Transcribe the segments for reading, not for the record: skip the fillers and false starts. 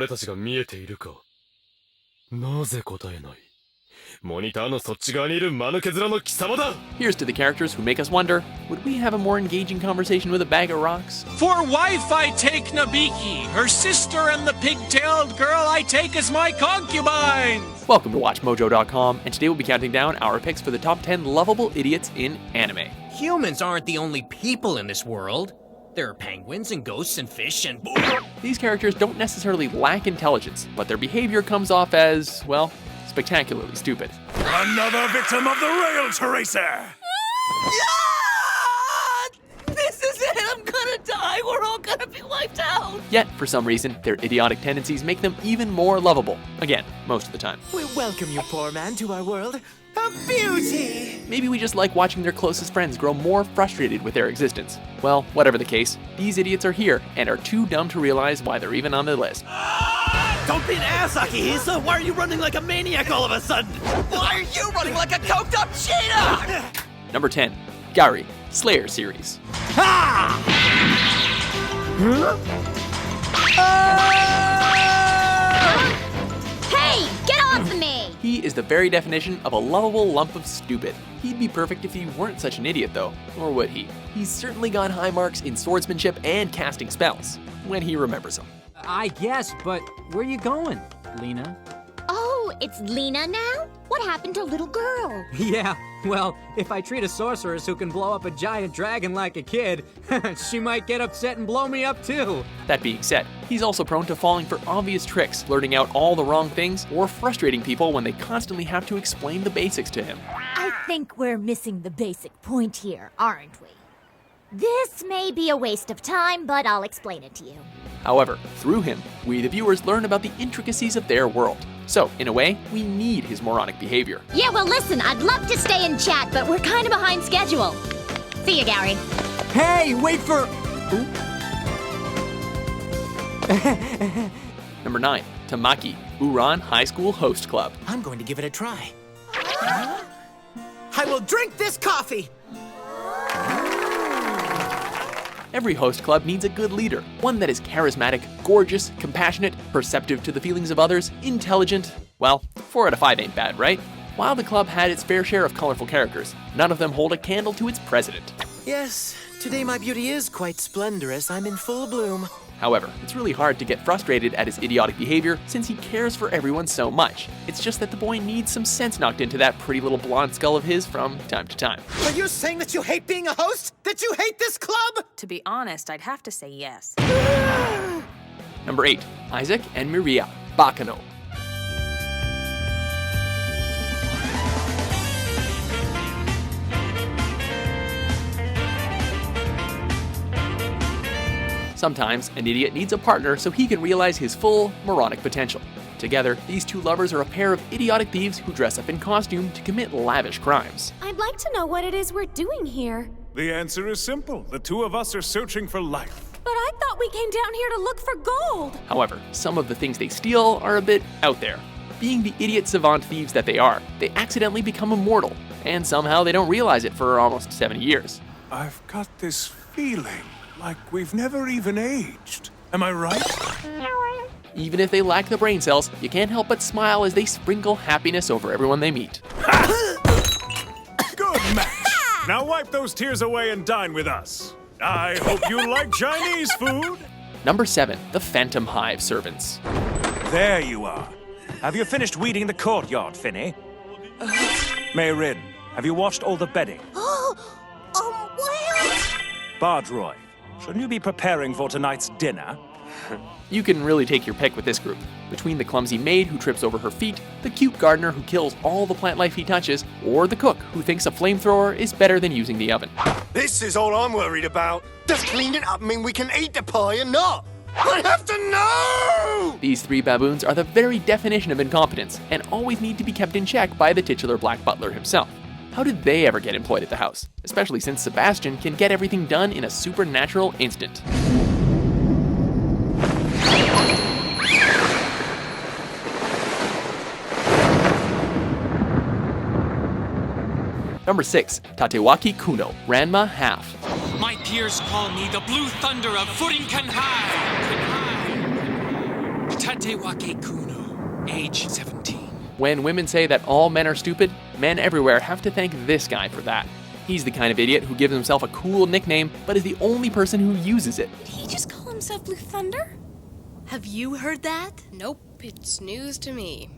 俺たちが見えているか。なぜ答えない。モニターのそっち側にいる間抜け面の貴様だ。 Here's to the characters who make us wonder, would we have a more engaging conversation with a bag of rocks? For wife I take Nabiki, her sister and the pig-tailed girl I take as my concubines! Welcome to WatchMojo.com, and today we'll be counting down our picks for the top 10 lovable idiots in anime. Humans aren't the only people in this world. There are penguins and ghosts and fish and... These characters don't necessarily lack intelligence, but their behavior comes off as, well, spectacularly stupid. Another victim of the rail tracer! This is it! I'm gonna die! We're all gonna be wiped out! Yet, for some reason, their idiotic tendencies make them even more lovable. Again, most of the time. We welcome you, poor man, to our world. A beauty! Maybe we just like watching their closest friends grow more frustrated with their existence. Well, whatever the case, these idiots are here and are too dumb to realize why they're even on the list. Don't be an ass, Akihisa! Why are you running like a maniac all of a sudden? Why are you running like a coked up cheetah? Number 10, Gary, Slayer series. Ha! Hey, get off of me! He is the very definition of a lovable lump of stupid. He'd be perfect if he weren't such an idiot though, or would he? He's certainly got high marks in swordsmanship and casting spells, when he remembers them. I guess, but where are you going, Lena? Oh, it's Lena now? What happened to little girl? Yeah, well, if I treat a sorceress who can blow up a giant dragon like a kid, she might get upset and blow me up too. That being said, he's also prone to falling for obvious tricks, blurting out all the wrong things, or frustrating people when they constantly have to explain the basics to him. I think we're missing the basic point here, aren't we? This may be a waste of time, but I'll explain it to you. However, through him, we the viewers learn about the intricacies of their world. So, in a way, we need his moronic behavior. Yeah, well listen, I'd love to stay and chat, but we're kind of behind schedule. See you, Gary. Hey, wait for... Number 9, Tamaki, Uran High School Host Club. I'm going to give it a try. I will drink this coffee! Every host club needs a good leader, one that is charismatic, gorgeous, compassionate, perceptive to the feelings of others, intelligent. Well, 4 out of 5 ain't bad, right? While the club had its fair share of colorful characters, none of them hold a candle to its president. Yes, today my beauty is quite splendorous. I'm in full bloom. However, it's really hard to get frustrated at his idiotic behavior since he cares for everyone so much. It's just that the boy needs some sense knocked into that pretty little blonde skull of his from time to time. Are you saying that you hate being a host? That you hate this club? To be honest, I'd have to say yes. Number 8, Isaac and Miria, Bakano. Sometimes, an idiot needs a partner so he can realize his full moronic potential. Together, these two lovers are a pair of idiotic thieves who dress up in costume to commit lavish crimes. I'd like to know what it is we're doing here. The answer is simple. The two of us are searching for life. But I thought we came down here to look for gold. However, some of the things they steal are a bit out there. Being the idiot savant thieves that they are, they accidentally become immortal, and somehow they don't realize it for almost 70 years. I've got this feeling like we've never even aged. Am I right? Even if they lack the brain cells, you can't help but smile as they sprinkle happiness over everyone they meet. Good match. Now wipe those tears away and dine with us. I hope you like Chinese food. Number 7, the Phantomhive Servants. There you are. Have you finished weeding the courtyard, Finny? Mayrin, have you washed all the bedding? Well... Bardroy, shouldn't you be preparing for tonight's dinner? You can really take your pick with this group. Between the clumsy maid who trips over her feet, the cute gardener who kills all the plant life he touches, or the cook who thinks a flamethrower is better than using the oven. This is all I'm worried about. Does cleaning up mean we can eat the pie or not? I have to know! These 3 baboons are the very definition of incompetence, and always need to be kept in check by the titular black butler himself. How did they ever get employed at the house? Especially since Sebastian can get everything done in a supernatural instant. Number 6, Tatewaki Kuno, Ranma Half. My peers call me the Blue Thunder of Furinkanhai. Tatewaki Kuno, age 17. When women say that all men are stupid, men everywhere have to thank this guy for that. He's the kind of idiot who gives himself a cool nickname, but is the only person who uses it. Did he just call himself Blue Thunder? Have you heard that? Nope, it's news to me.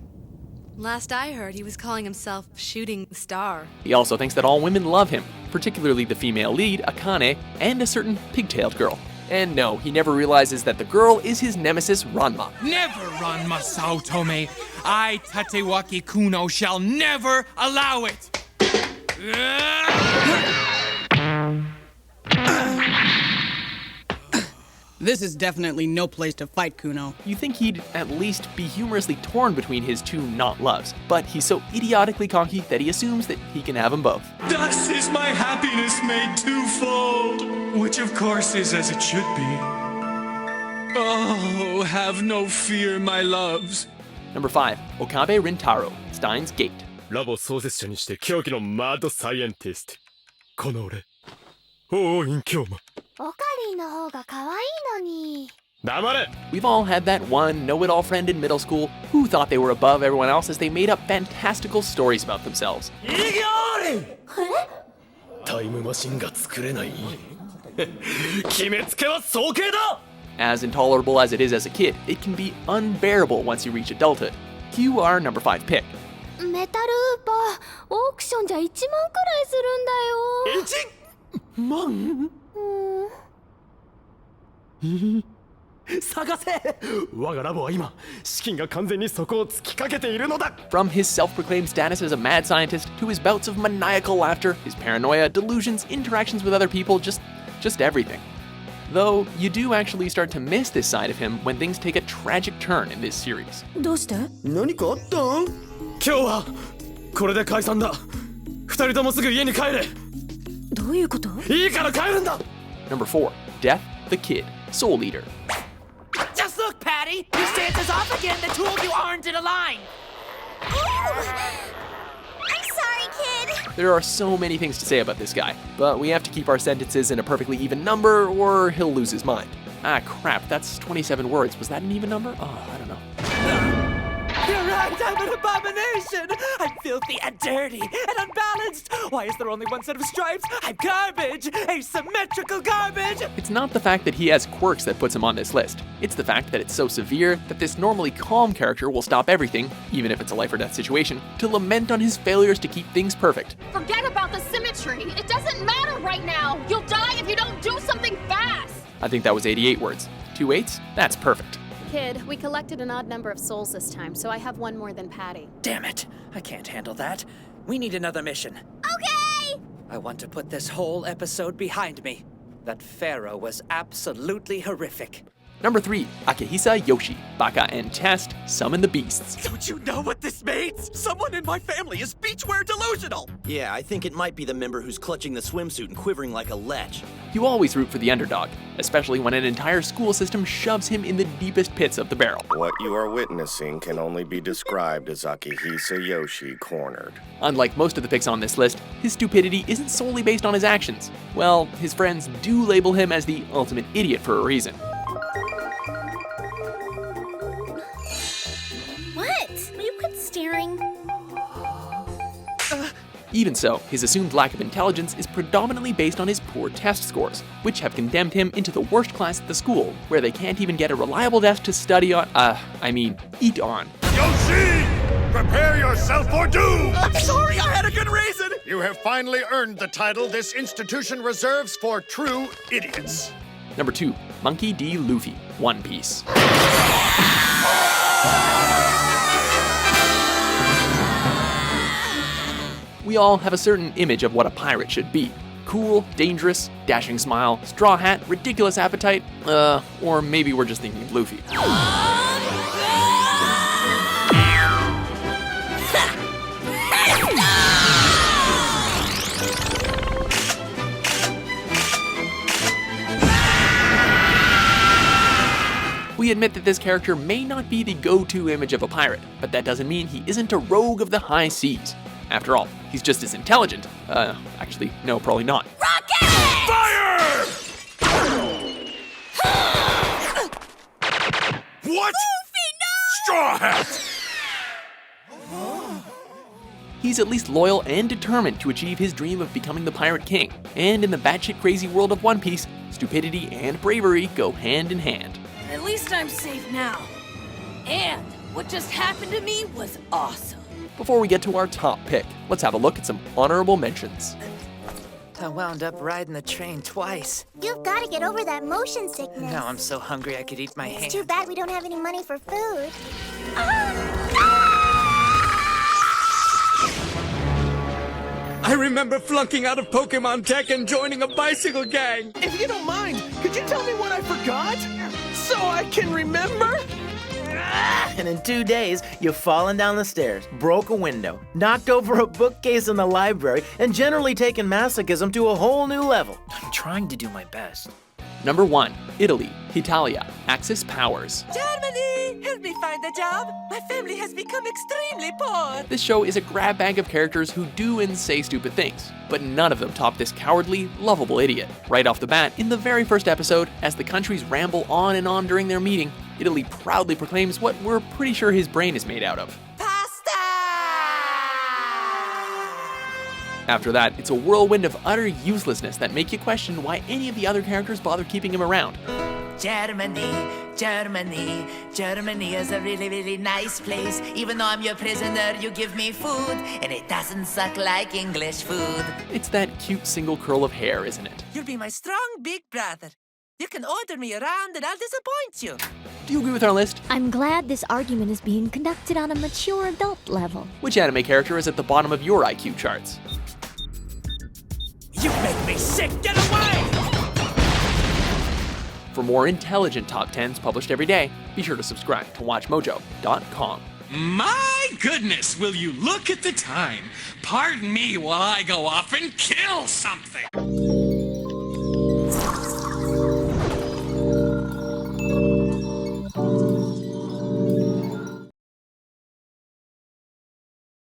Last I heard, he was calling himself Shooting Star. He also thinks that all women love him, particularly the female lead, Akane, and a certain pigtailed girl. And no, he never realizes that the girl is his nemesis, Ranma. Never, Ranma Saotome. I, Tatewaki Kuno, shall never allow it. This is definitely no place to fight, Kuno. You think he'd at least be humorously torn between his two not-loves, but he's so idiotically cocky that he assumes that he can have them both. Thus is my happiness made twofold, which of course is as it should be. Oh, have no fear, my loves. Number 5, Okabe Rintaro, Steins Gate. ラボ創設者にして狂気のマッドサイエンティスト。この俺、大隠居魔。オカリンの方が可愛いのに。黙れ! We've all had that one know-it-all friend in middle school who thought they were above everyone else as they made up fantastical stories about themselves. タイムマシンが作れない決めつけは早計だ! As intolerable as it is as a kid, it can be unbearable once you reach adulthood. Cue our number 5 pick. メタルウーパー、オークションじゃ1万くらいするんだよ。1万? 探せ! 我がラボは今、資金が完全にそこを突きかけているのだ! From his self-proclaimed status as a mad scientist to his bouts of maniacal laughter, his paranoia, delusions, interactions with other people, just everything. Though, you do actually start to miss this side of him when things take a tragic turn in this series. どうして？何かあったん？今日はこれで解散だ。二人ともすぐ家に帰れ。どういうこと？いいから帰るんだ。Number 4, Death the Kid, Soul Eater. Just look, Patty! Your stance is off again. The two of you aren't in a line. I'm sorry, kid. There are so many things to say about this guy, but we have to keep our sentences in a perfectly even number or he'll lose his mind. Ah, crap, that's 27 words. Was that an even number? Oh, I don't know. You're right, I'm an abomination! I'm filthy and dirty and unbalanced! Why is there only one set of stripes? I'm garbage! Asymmetrical garbage! It's not the fact that he has quirks that puts him on this list. It's the fact that it's so severe that this normally calm character will stop everything, even if it's a life or death situation, to lament on his failures to keep things perfect. Forget about the symmetry. It doesn't matter right now. You'll die if you don't do something fast. I think that was 88 words. 2 8s? That's perfect. Kid, we collected an odd number of souls this time, so I have one more than Patty. Damn it! I can't handle that. We need another mission. Okay! I want to put this whole episode behind me. That pharaoh was absolutely horrific. Number 3, Akihisa Yoshii, Baka and Test, Summon the Beasts. Don't you know what this means? Someone in my family is beachwear delusional! Yeah, I think it might be the member who's clutching the swimsuit and quivering like a lech. You always root for the underdog, especially when an entire school system shoves him in the deepest pits of the barrel. What you are witnessing can only be described as Akihisa Yoshii cornered. Unlike most of the picks on this list, his stupidity isn't solely based on his actions. Well, his friends do label him as the ultimate idiot for a reason. Staring. Even so, his assumed lack of intelligence is predominantly based on his poor test scores, which have condemned him into the worst class at the school, where they can't even get a reliable desk to study on, eat on. Yoshii! Prepare yourself for doom! I'm sorry, I had a good reason! You have finally earned the title this institution reserves for true idiots. Number 2, Monkey D. Luffy, One Piece. We all have a certain image of what a pirate should be. Cool, dangerous, dashing smile, straw hat, ridiculous appetite, or maybe we're just thinking of Luffy. We admit that this character may not be the go-to image of a pirate, but that doesn't mean he isn't a rogue of the high seas. After all, he's just as intelligent. Actually, no, probably not. Rocket! Fire! What? Luffy, he's at least loyal and determined to achieve his dream of becoming the Pirate King. And in the batshit crazy world of One Piece, stupidity and bravery go hand in hand. At least I'm safe now. And what just happened to me was awesome. Before we get to our top pick, let's have a look at some honorable mentions. I wound up riding the train twice. You've got to get over that motion sickness. Now I'm so hungry I could eat my hand. It's too bad we don't have any money for food. I remember flunking out of Pokemon Tech and joining a bicycle gang. If you don't mind, could you tell me what I forgot? So I can remember? And in 2 days, you've fallen down the stairs, broke a window, knocked over a bookcase in the library, and generally taken masochism to a whole new level. I'm trying to do my best. Number 1, Italy, Italia, Axis Powers. Germany! Help me find a job! My family has become extremely poor! This show is a grab bag of characters who do and say stupid things, but none of them top this cowardly, lovable idiot. Right off the bat, in the very first episode, as the countries ramble on and on during their meeting, Italy proudly proclaims what we're pretty sure his brain is made out of. After that, it's a whirlwind of utter uselessness that make you question why any of the other characters bother keeping him around. Germany, Germany, Germany is a really, really nice place. Even though I'm your prisoner, you give me food, and it doesn't suck like English food. It's that cute single curl of hair, isn't it? You'll be my strong big brother. You can order me around and I'll disappoint you. Do you agree with our list? I'm glad this argument is being conducted on a mature adult level. Which anime character is at the bottom of your IQ charts? You make me sick! Get away! For more intelligent top 10s published every day, be sure to subscribe to WatchMojo.com. My goodness, will you look at the time? Pardon me while I go off and kill something.